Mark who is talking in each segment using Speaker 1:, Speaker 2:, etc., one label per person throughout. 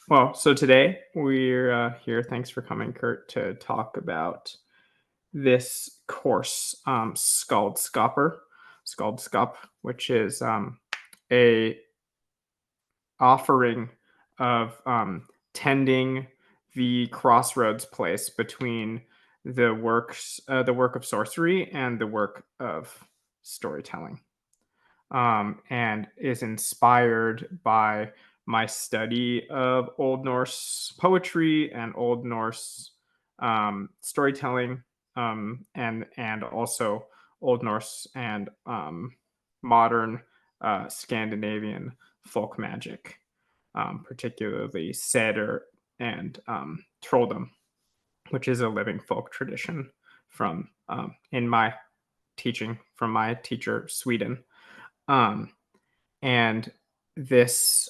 Speaker 1: Well, so today we're here. Thanks for coming, Kurt, to talk about this course, Skaldskapr, which is a offering of tending the crossroads place between the work of sorcery and the work of storytelling, and is inspired by my study of Old Norse poetry and Old Norse storytelling, and also Old Norse and modern Scandinavian folk magic, particularly Seder and trolldom, which is a living folk tradition from in my teaching from my teacher Sweden. um, and this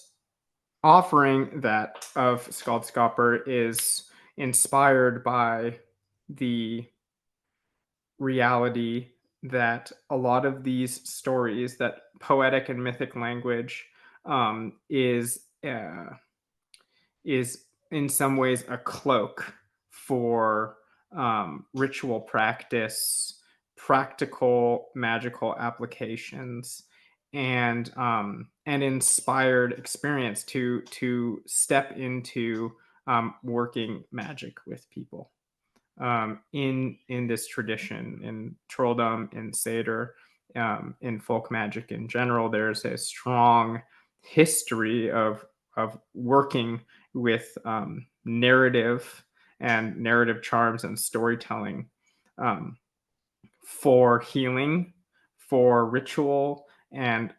Speaker 1: offering that of Skaldskapr is inspired by the reality that a lot of these stories, that poetic and mythic language, is in some ways a cloak for ritual practice, practical magical applications, and inspired experience to step into working magic with people, in this tradition, in trolldom, in Seder, in folk magic in general. There's a strong history of working with narrative and narrative charms and storytelling, um, for healing, for ritual, and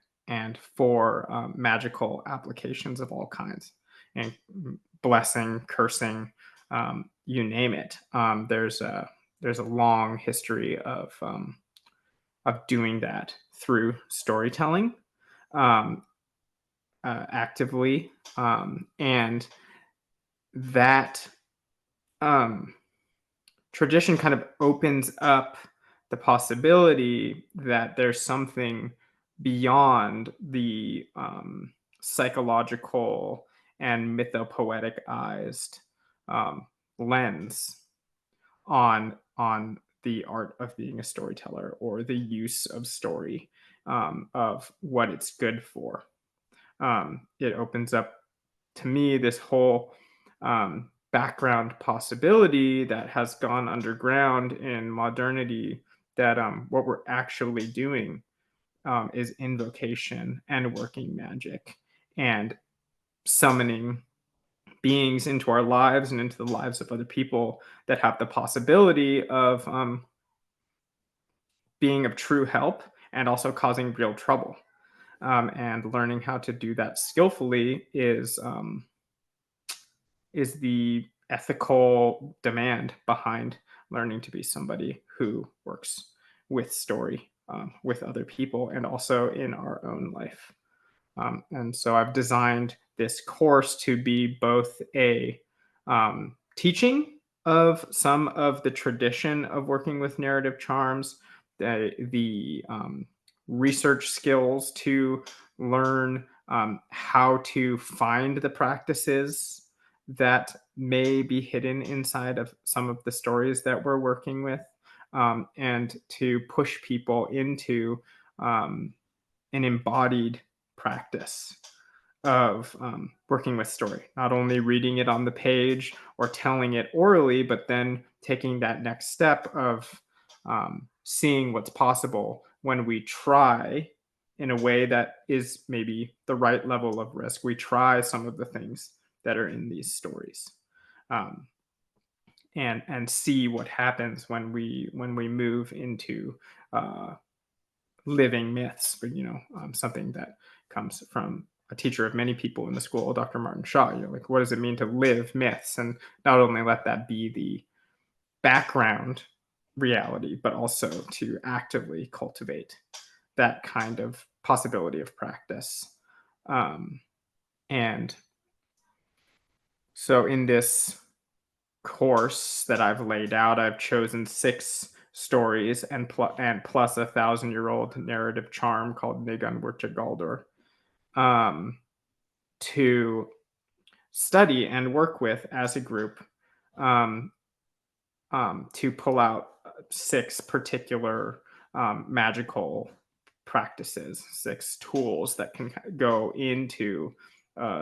Speaker 1: for magical applications of all kinds, and blessing, cursing, you name it. There's a long history of doing that through storytelling, um, actively, and that um, tradition kind of opens up the possibility that there's something beyond the psychological and mythopoeticized um, lens on the art of being a storyteller, or the use of story, of what it's good for. It opens up to me this whole background possibility that has gone underground in modernity, that what we're actually doing is invocation and working magic, and summoning beings into our lives and into the lives of other people that have the possibility of being of true help and also causing real trouble. And learning how to do that skillfully is the ethical demand behind learning to be somebody who works with story, with other people, and also in our own life. And so I've designed this course to be both a teaching of some of the tradition of working with narrative charms, the research skills to learn how to find the practices that may be hidden inside of some of the stories that we're working with, and to push people into an embodied practice of working with story, not only reading it on the page or telling it orally, but then taking that next step of seeing what's possible when we try in a way that is maybe the right level of risk. We try some of the things that are in these stories, um, and see what happens when we move into uh, living myths. But something that comes from a teacher of many people in the school, Dr. Martin Shaw. Like, what does it mean to live myths, and not only let that be the background reality, but also to actively cultivate that kind of possibility of practice. And so in this course that I've laid out, I've chosen 6 stories and plus a 1,000-year-old narrative charm called Nigan Galdur, um, to study and work with as a group, um, to pull out 6 particular magical practices, 6 tools that can go into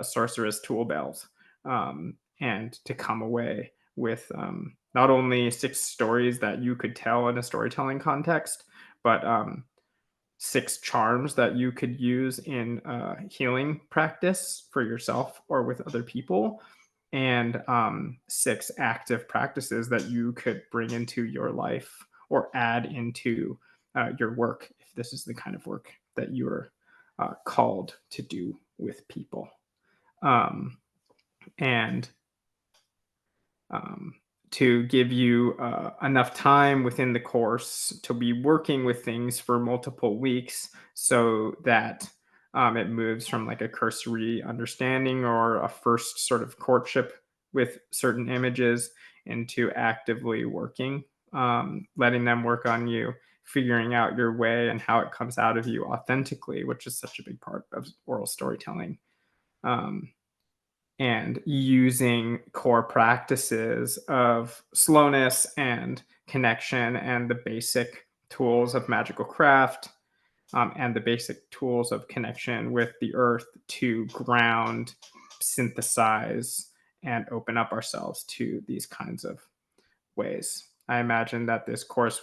Speaker 1: sorcerer's tool belt, and to come away with not only 6 stories that you could tell in a storytelling context, but 6 charms that you could use in healing practice for yourself or with other people, and 6 active practices that you could bring into your life or add into your work if this is the kind of work that you're called to do with people. And um, to give you enough time within the course to be working with things for multiple weeks so that it moves from like a cursory understanding or a first sort of courtship with certain images into actively working, letting them work on you, figuring out your way and how it comes out of you authentically, which is such a big part of oral storytelling. Um, and using core practices of slowness and connection and the basic tools of magical craft, and the basic tools of connection with the earth to ground, synthesize, and open up ourselves to these kinds of ways. I imagine that this course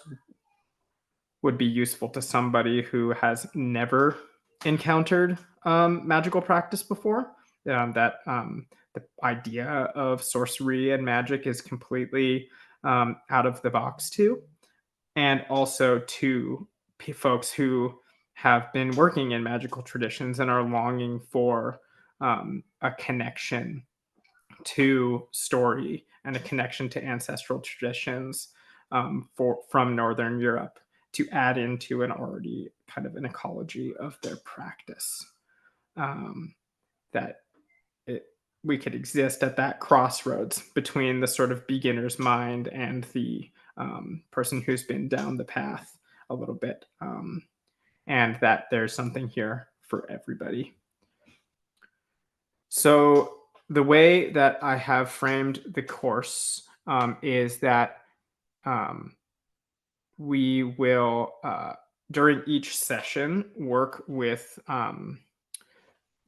Speaker 1: would be useful to somebody who has never encountered magical practice before. The idea of sorcery and magic is completely out of the box too, and also to folks who have been working in magical traditions and are longing for a connection to story and a connection to ancestral traditions from Northern Europe to add into an already kind of an ecology of their practice. That it, we could exist at that crossroads between the sort of beginner's mind and the person who's been down the path a little bit, and that there's something here for everybody. So the way that I have framed the course is that um, we will, during each session, work with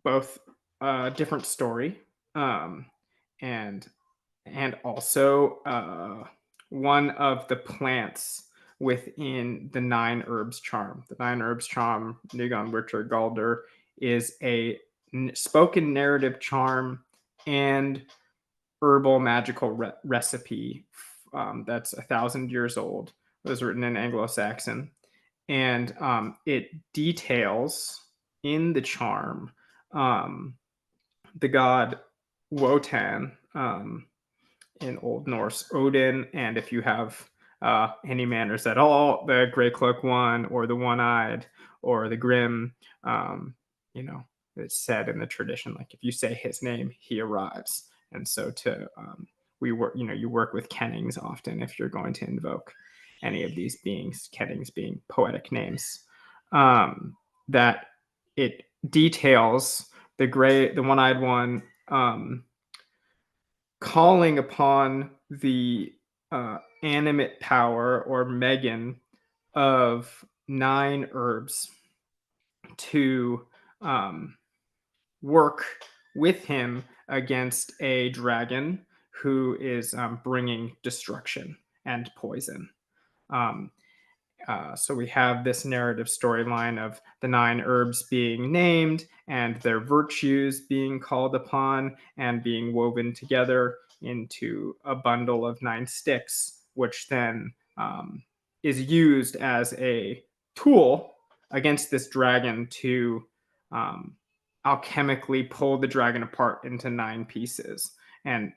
Speaker 1: both a different story, um, and also one of the plants within the 9 herbs charm. The 9 herbs charm, Nigan Witcher Galder, is a spoken narrative charm and herbal magical recipe that's 1,000 years old. It was written in Anglo-Saxon, and it details in the charm the god Wotan, in Old Norse Odin, and if you have any manners at all, the Grey Cloak One or the One-Eyed or the Grim. You know, it's said in the tradition, like if you say his name, he arrives. And so we work, you work with kennings often if you're going to invoke any of these beings, kennings being poetic names. That it details the One-Eyed One calling upon the animate power or Megan of 9 herbs to work with him against a dragon who is bringing destruction and poison. Um, so we have this narrative storyline of the 9 herbs being named and their virtues being called upon and being woven together into a bundle of 9 sticks, which then is used as a tool against this dragon to alchemically pull the dragon apart into 9 pieces and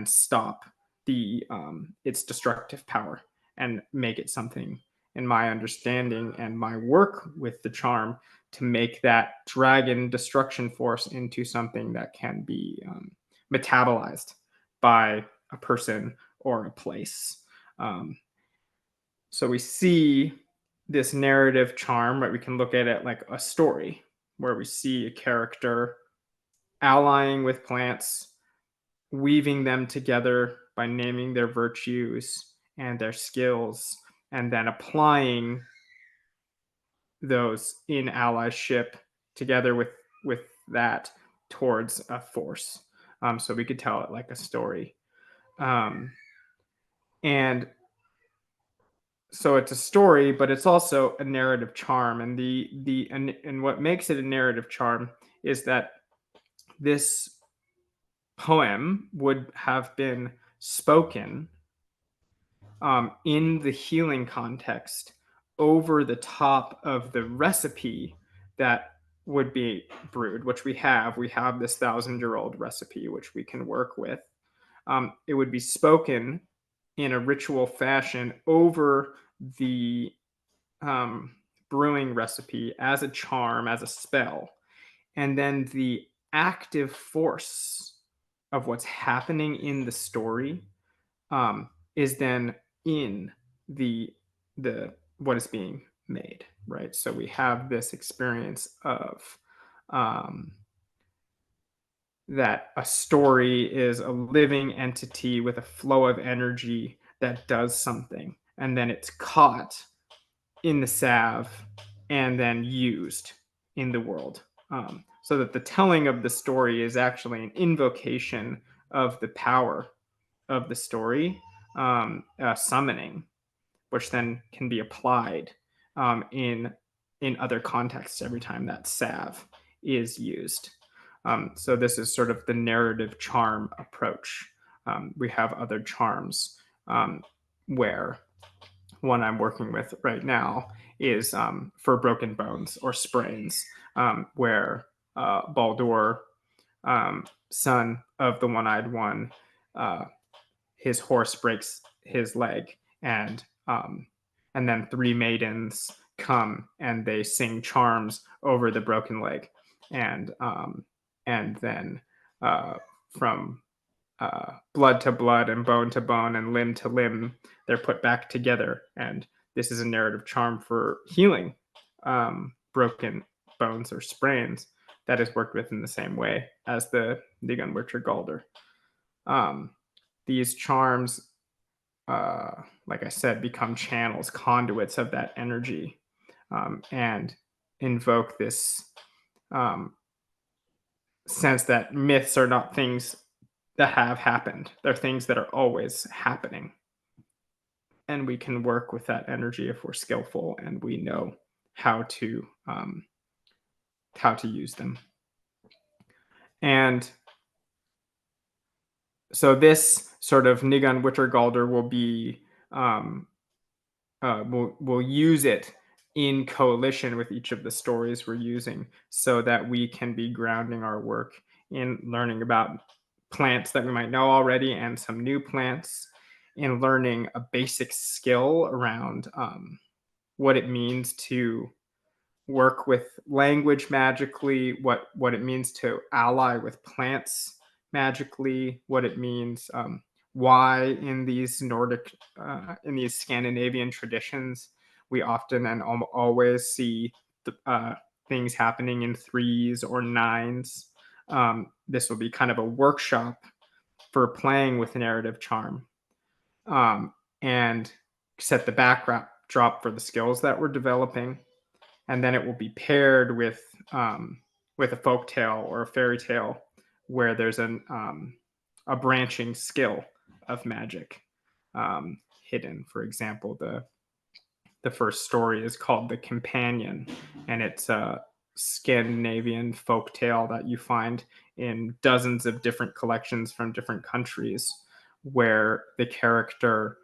Speaker 1: stop its destructive power and make it something, in my understanding and my work with the charm, to make that dragon destruction force into something that can be metabolized by a person or a place. So we see this narrative charm, right? We can look at it like a story where we see a character allying with plants, weaving them together by naming their virtues and their skills, and then applying those in allyship together with that towards a force. So we could tell it like a story. Um, and so it's a story, but it's also a narrative charm. And and what makes it a narrative charm is that this poem would have been spoken in the healing context over the top of the recipe that would be brewed, which we have. We have this 1,000-year-old recipe, which we can work with. It would be spoken in a ritual fashion over the brewing recipe as a charm, as a spell. And then the active force of what's happening in the story is then in the what is being made, right? So we have this experience of um, that a story is a living entity with a flow of energy that does something, and then it's caught in the salve and then used in the world. So that the telling of the story is actually an invocation of the power of the story, summoning, which then can be applied in other contexts every time that salve is used. So this is sort of the narrative charm approach. We have other charms where one I'm working with right now is for broken bones or sprains, where Baldur, son of the one-eyed one, uh, his horse breaks his leg, and then three maidens come and they sing charms over the broken leg, and then from blood to blood and bone to bone and limb to limb, they're put back together. And this is a narrative charm for healing broken bones or sprains that is worked with in the same way as the Nigunwitcher Galder. These charms, like I said, become channels, conduits of that energy, and invoke this um, sense that myths are not things that have happened. They're things that are always happening. And we can work with that energy if we're skillful and we know how to use them. And so this sort of Nigun Wittergalder will be we'll use it in coalition with each of the stories we're using so that we can be grounding our work in learning about plants that we might know already and some new plants, in learning a basic skill around what it means to work with language magically, what it means to ally with plants magically, what it means, why in these Nordic, in these Scandinavian traditions, we often and always see things happening in threes or nines. This will be kind of a workshop for playing with narrative charm, and set the backdrop for the skills that we're developing, and then it will be paired with a folk tale or a fairy tale where there's a branching skill of magic hidden. For example, the first story is called The Companion, and it's a Scandinavian folk tale that you find in dozens of different collections from different countries, where the character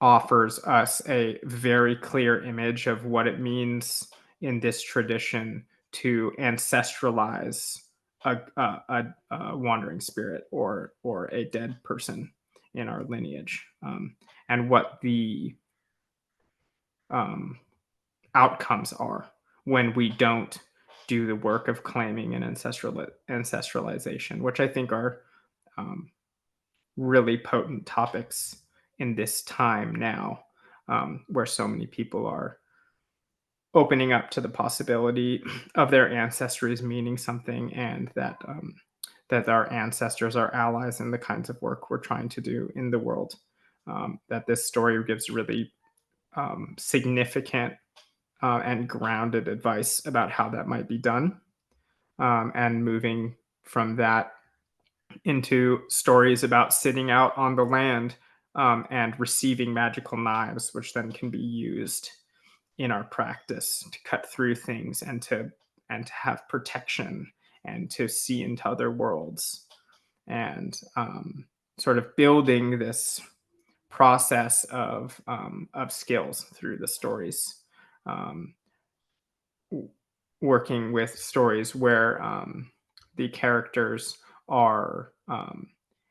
Speaker 1: offers us a very clear image of what it means in this tradition to ancestralize a wandering spirit or a dead person in our lineage, and what the outcomes are when we don't do the work of claiming an ancestralization, which I think are really potent topics in this time now, where so many people are opening up to the possibility of their ancestries meaning something, and that that our ancestors are allies in the kinds of work we're trying to do in the world. That this story gives really significant and grounded advice about how that might be done, and moving from that into stories about sitting out on the land and receiving magical knives, which then can be used in our practice to cut through things and to have protection and to see into other worlds, and sort of building this process of skills through the stories. Um, Working with stories where the characters are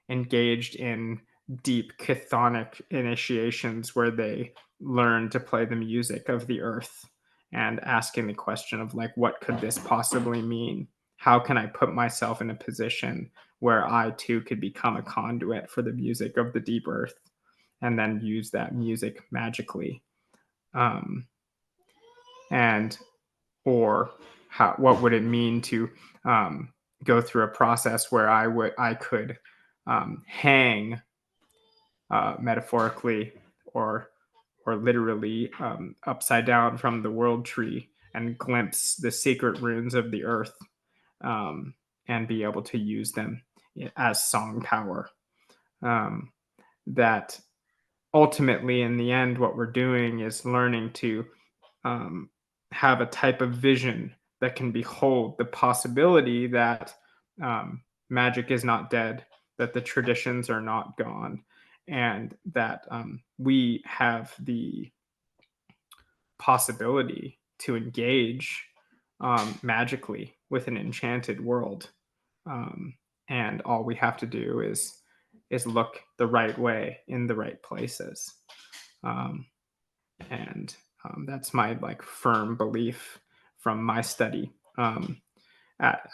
Speaker 1: engaged in deep chthonic initiations where they learn to play the music of the earth, and asking the question of like, what could this possibly mean? How can I put myself in a position where I too could become a conduit for the music of the deep earth, and then use that music magically? Um, and or what would it mean to go through a process where I could hang metaphorically or literally upside down from the world tree and glimpse the secret runes of the earth, um, and be able to use them as song power. Um, that ultimately, in the end, what we're doing is learning to um, have a type of vision that can behold the possibility that magic is not dead, that the traditions are not gone, and that we have the possibility to engage magically with an enchanted world. Um, and all we have to do is look the right way in the right places. Um, and that's my like firm belief from my study,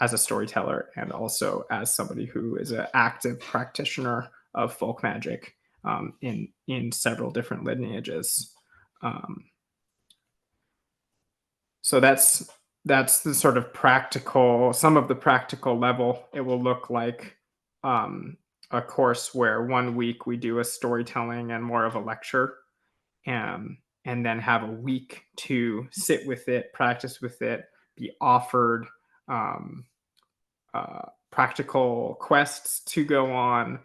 Speaker 1: as a storyteller and also as somebody who is an active practitioner of folk magic in several different lineages. Um, so that's the sort of practical, some of the practical level. It will look like um, a course where 1 week we do a storytelling and more of a lecture, and then have a week to sit with it, practice with it, be offered um, practical quests to go on,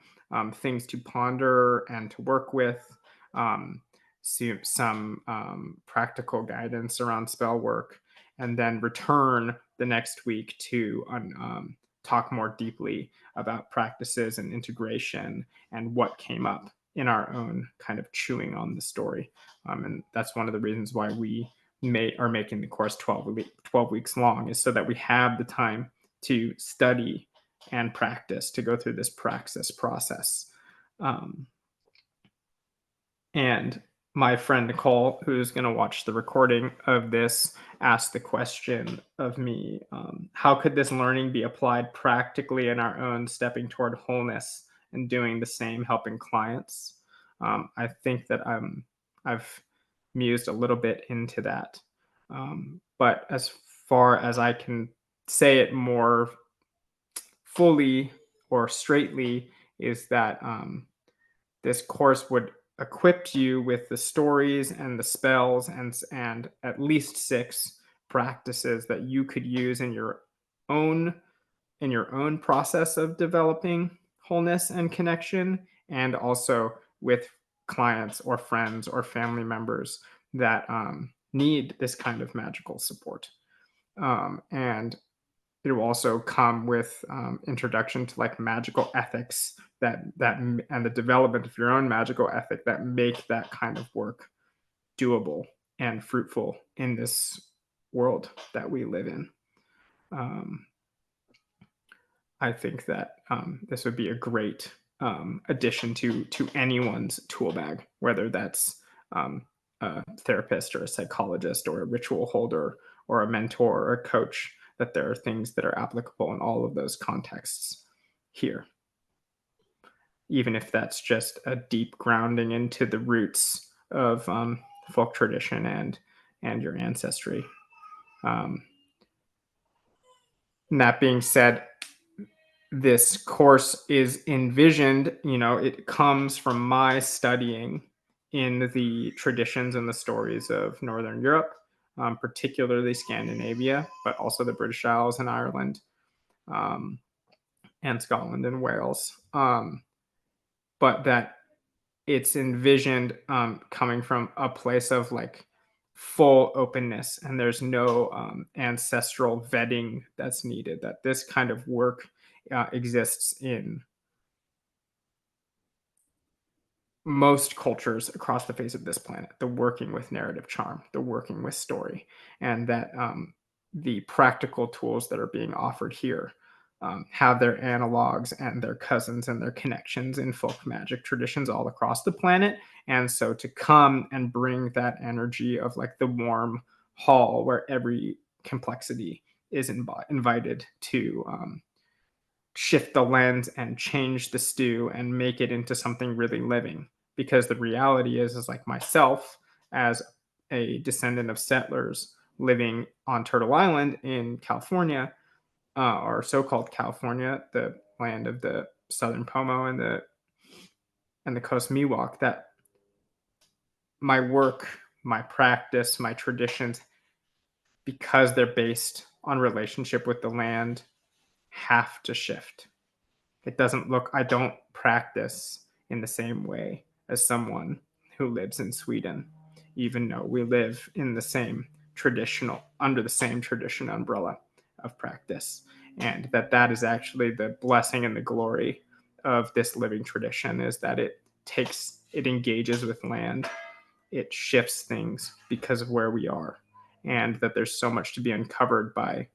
Speaker 1: things to ponder and to work with, um, some practical guidance around spell work, and then return the next week to talk more deeply about practices and integration and what came up in our own kind of chewing on the story. And that's one of the reasons why we are making the course 12 weeks long, is so that we have the time to study and practice, to go through this praxis process. Um, and my friend Nicole, who's going to watch the recording of this, asked the question of me, how could this learning be applied practically in our own stepping toward wholeness and doing the same, helping clients? I think that I've mused a little bit into that. But as far as I can say it more fully or straightly, is that this course would equip you with the stories and the spells and at least 6 practices that you could use own in your own process of developing wholeness and connection, and also with clients or friends or family members that need this kind of magical support. And it will also come with introduction to like magical ethics and the development of your own magical ethic that make that kind of work doable and fruitful in this world that we live in. I think that this would be a great addition to anyone's tool bag, whether that's a therapist or a psychologist or a ritual holder or a mentor or a coach. That there are things that are applicable in all of those contexts here, even if that's just a deep grounding into the roots of folk tradition and your ancestry. And that being said, this course is envisioned, it comes from my studying in the traditions and the stories of Northern Europe, particularly Scandinavia, but also the British Isles and Ireland, um, and Scotland and Wales. But that it's envisioned coming from a place of like full openness, and there's no ancestral vetting that's needed, that this kind of work exists in most cultures across the face of this planet, the working with narrative charm, the working with story, and that the practical tools that are being offered here have their analogs and their cousins and their connections in folk magic traditions all across the planet. And so to come and bring that energy of like the warm hall where every complexity is invited to shift the lens and change the stew and make it into something really living. Because the reality is like myself, as a descendant of settlers living on Turtle Island in California, or so-called California, the land of the Southern Pomo and the Coast Miwok, that my work, my practice, my traditions, because they're based on relationship with the land, have to shift. It doesn't look, I don't practice in the same way as someone who lives in Sweden, even though we live in the same under the same tradition umbrella of practice. And that is actually the blessing and the glory of this living tradition, is that it engages with land, it shifts things because of where we are, and that there's so much to be uncovered by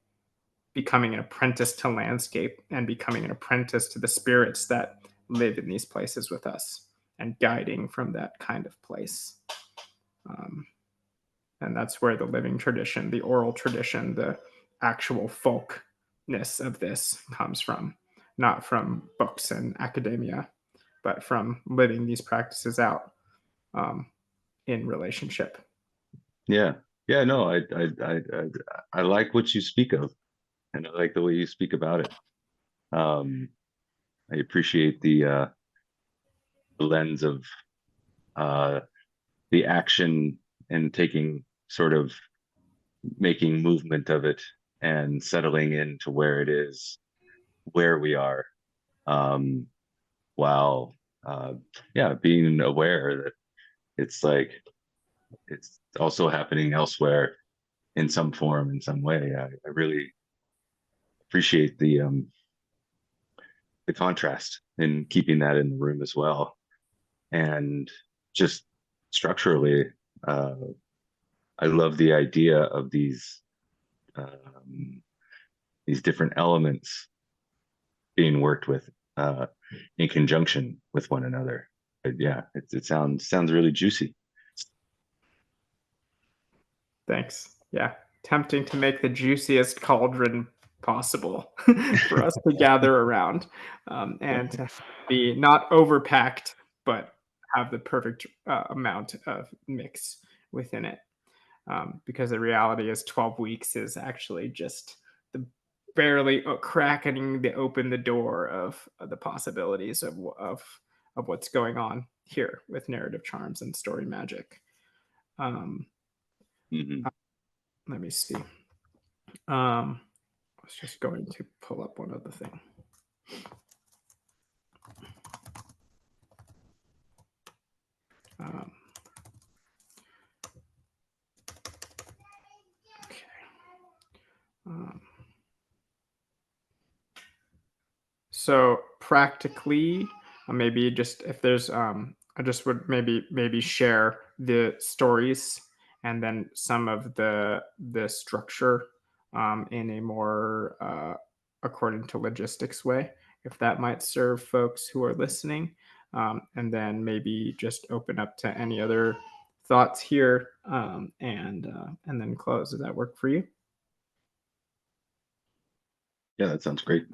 Speaker 1: becoming an apprentice to landscape and becoming an apprentice to the spirits that live in these places with us and guiding from that kind of place. And that's where the living tradition, the oral tradition, the actual folkness of this comes from, not from books and academia, but from living these practices out in relationship.
Speaker 2: Yeah. Yeah, no, I like what you speak of, and I like the way you speak about it. Um, I appreciate the lens of uh, the action and taking sort of making movement of it and settling into where it is, where we are, um, while yeah, being aware that it's like it's also happening elsewhere in some form, in some way. I really appreciate the contrast and keeping that in the room as well. And just structurally, uh, I love the idea of um, these different elements being worked with uh, in conjunction with one another. But yeah, it sounds really juicy.
Speaker 1: Thanks. Yeah. Tempting to make the juiciest cauldron possible for us to gather around, and to be not overpacked, but have the perfect amount of mix within it. Because the reality is 12 weeks is actually just the barely cracking the open the door of the possibilities of what's going on here with narrative charms and story magic. Um,
Speaker 2: Mm-hmm.
Speaker 1: Let me see. I was just going to pull up one other thing. Um, okay. Um, so practically, maybe just if there's, I just would maybe share the stories and then some of the structure in a more according to logistics way, if that might serve folks who are listening, and then maybe just open up to any other thoughts here, and then close. Does that work for you?
Speaker 2: Yeah, that sounds great.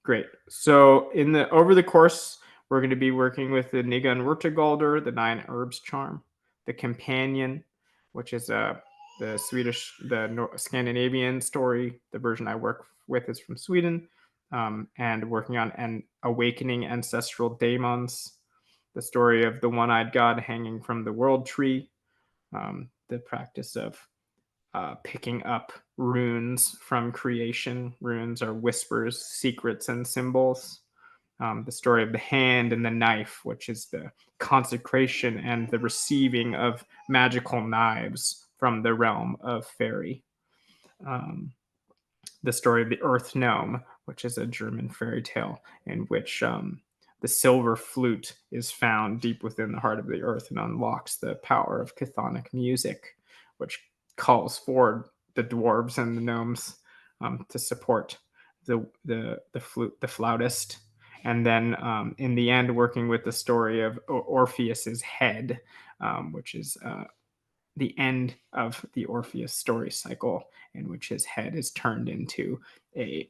Speaker 1: Great. So in the over the course, we're going to be working with the Nigun Rurtagalder, the Nine Herbs Charm, the Companion, which is the Scandinavian story. The version I work with is from Sweden. and working on an awakening ancestral daemons, the story of the one-eyed god hanging from the world tree, the practice of picking up runes from creation. Runes are whispers, secrets, and symbols. The story of the hand and the knife, which is the consecration and the receiving of magical knives from the realm of fairy. Um, the story of the earth gnome, which is a German fairy tale in which the silver flute is found deep within the heart of the earth and unlocks the power of chthonic music, which calls forward the dwarves and the gnomes to support the flute, the flautist. And then in the end, working with the story of Orpheus's head, which is the end of the Orpheus story cycle, in which his head is turned into a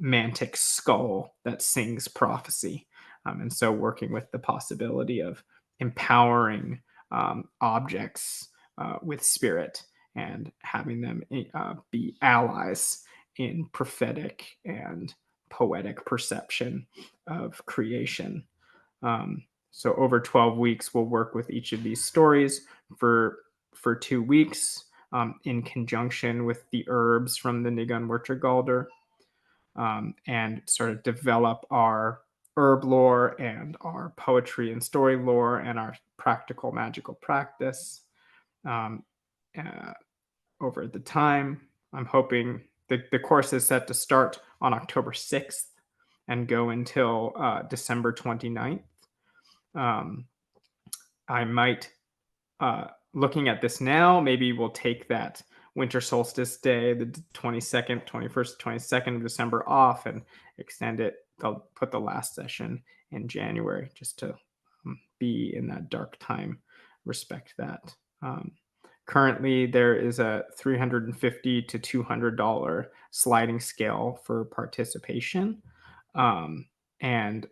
Speaker 1: mantic skull that sings prophecy. And so, working with the possibility of empowering objects with spirit and having them be allies in prophetic and poetic perception of creation. So over 12 weeks, we'll work with each of these stories for 2 weeks in conjunction with the herbs from the Nigun Wurtergalder, and sort of develop our herb lore and our poetry and story lore and our practical magical practice um, uh, over the time. I'm hoping the course is set to start on October 6th and go until December 29th. I might, looking at this now, maybe we'll take that winter solstice day, the 22nd, 21st, 22nd of December off and extend it. They'll put the last session in January just to be in that dark time, respect that. Currently, there is a $350 to $200 sliding scale for participation. And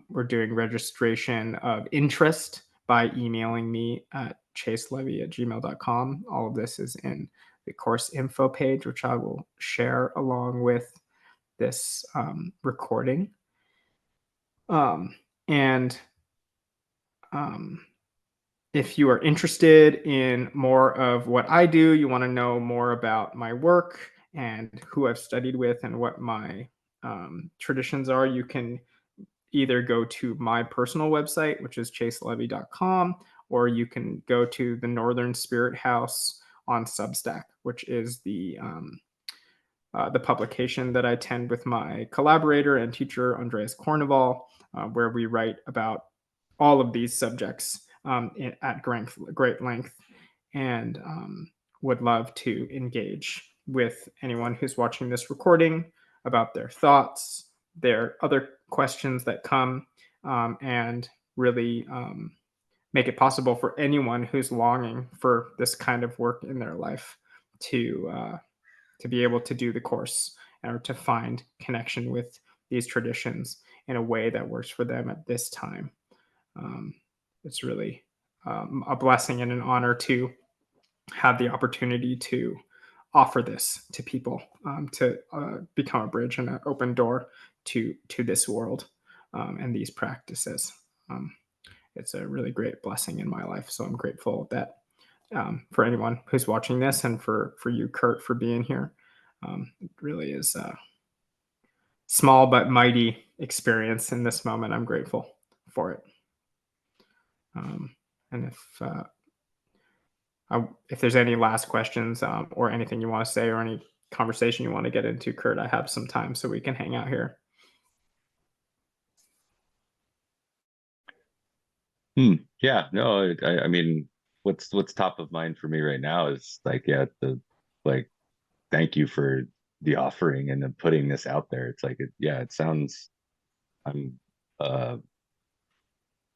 Speaker 1: we're doing registration of interest by emailing me at chaselevy@gmail.com. All of this is in the course info page, which I will share along with this recording. And if you are interested in more of what I do, you want to know more about my work and who I've studied with and what my traditions are, you can either go to my personal website, which is chaselevy.com, or you can go to the Northern Spirit House on Substack, which is the publication that I attend with my collaborator and teacher, Andreas Corneval, where we write about all of these subjects at great length, and would love to engage with anyone who's watching this recording about their thoughts, their other questions that come, and really make it possible for anyone who's longing for this kind of work in their life to be able to do the course or to find connection with these traditions in a way that works for them at this time. It's really a blessing and an honor to have the opportunity to offer this to people, to become a bridge and an open door to this world and these practices. It's a really great blessing in my life. So I'm grateful that for anyone who's watching this and for you, Kurt, for being here. It really is a small but mighty experience in this moment. I'm grateful for it. And if there's any last questions or anything you want to say or any conversation you want to get into, Kurt, I have some time so we can hang out here.
Speaker 2: Yeah, no, I mean, what's top of mind for me right now is like, yeah, like, thank you for the offering and then putting this out there. It's like, yeah, it sounds, I'm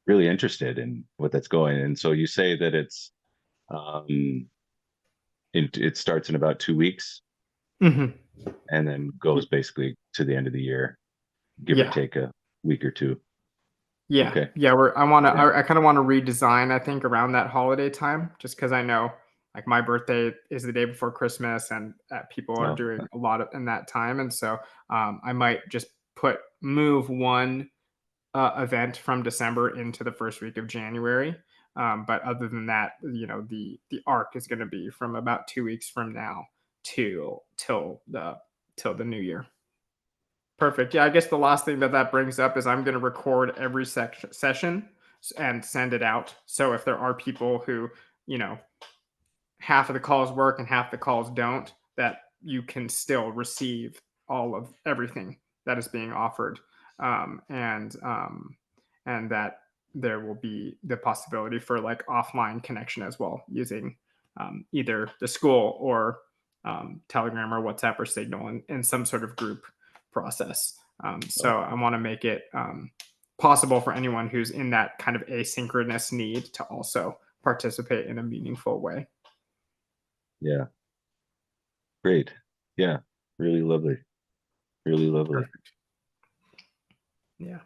Speaker 2: really interested in what that's going. And so you say that it starts in about 2 weeks
Speaker 1: Mm-hmm.
Speaker 2: and then goes basically to the end of the year, give or
Speaker 1: Yeah.
Speaker 2: take a week or two.
Speaker 1: Yeah.
Speaker 2: Okay.
Speaker 1: Yeah.
Speaker 2: Yeah.
Speaker 1: I kind of want to redesign, I think, around that holiday time, just because I know like my birthday is the day before Christmas and people are
Speaker 2: Oh,
Speaker 1: doing a lot of in that time. And so I might just move one event from December into the first week of January. But other than that, the arc is going to be from about 2 weeks from now till the new year. Perfect. Yeah, I guess the last thing that brings up is I'm going to record every session and send it out. So if there are people who, you know, half of the calls work and half the calls don't, that you can still receive all of everything that is being offered, um, and um, and that there will be the possibility for like offline connection as well using either the school or Telegram or WhatsApp or Signal in some sort of group process. So
Speaker 2: Okay.
Speaker 1: I want to make it possible for anyone who's in that kind of asynchronous need to also participate in a meaningful way.
Speaker 2: Yeah. Great. Yeah. Really lovely. Really lovely.
Speaker 1: Perfect. Yeah.